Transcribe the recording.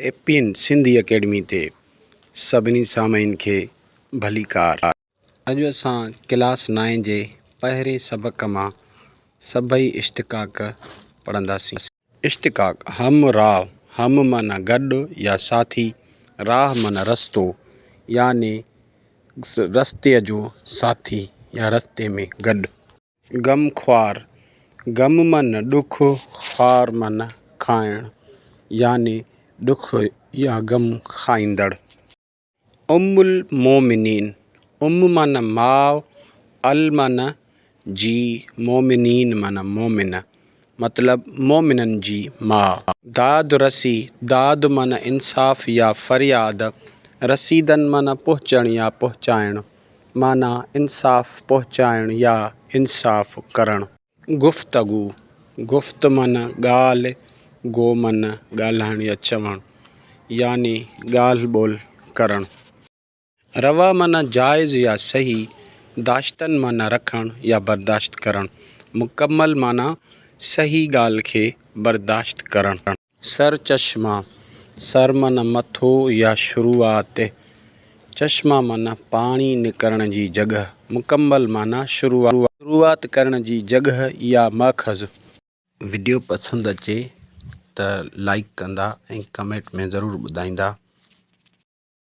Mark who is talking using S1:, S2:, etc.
S1: APN Sindhi academy ते सभिनी सामाइन खे भली कार। अॼु असां क्लास 9 जे पहिरें सबक मां सभई इश्तिक़ाक़ पढ़ंदासीं। इश्तिक़ाक़ हम राह, हम माना गॾु या साथी, राह माना रस्तो याने रस्ते जो साथी या रस्ते में गॾु। गम ख्वार, गम माना ॾुख, ख्वार माना खाइण याने ॾुख या गम खाईंदड़। उम्मुल मोमिनीन, माना माउ, अल माना जी, मोमिनीन माना मोमिन, मतलब मोमिनन जी माउ। दाद रसी, दाद माना इंसाफ़ या फरियाद, रसीदन माना पहुचण या पहुचाइण, माना इंसाफ़ पहुचाइण या इंसाफ़ करण। गुफ्तगू, गुफ्त माना ॻाल्हि, गो माना ॻाल्हाइण या चवण यानी ॻाल्हि ॿोल करण। रवा माना जाइज़ या सही, दाश्तन माना रखण या बर्दाश्त करण, मुकम्मल माना सही ॻाल्हि खे बर्दाश्त करण। सर चश्मा, सर माना मथो या शुरूआत, चश्मा माना पाणी निकरण जी जॻह, मुकम्मल माना शुरूआत करण जी जॻह या मखज़। वीडियो पसंदि अचे त लाइक कंदा ऐं कमेंट में ज़रूरु ॿुधाईंदा।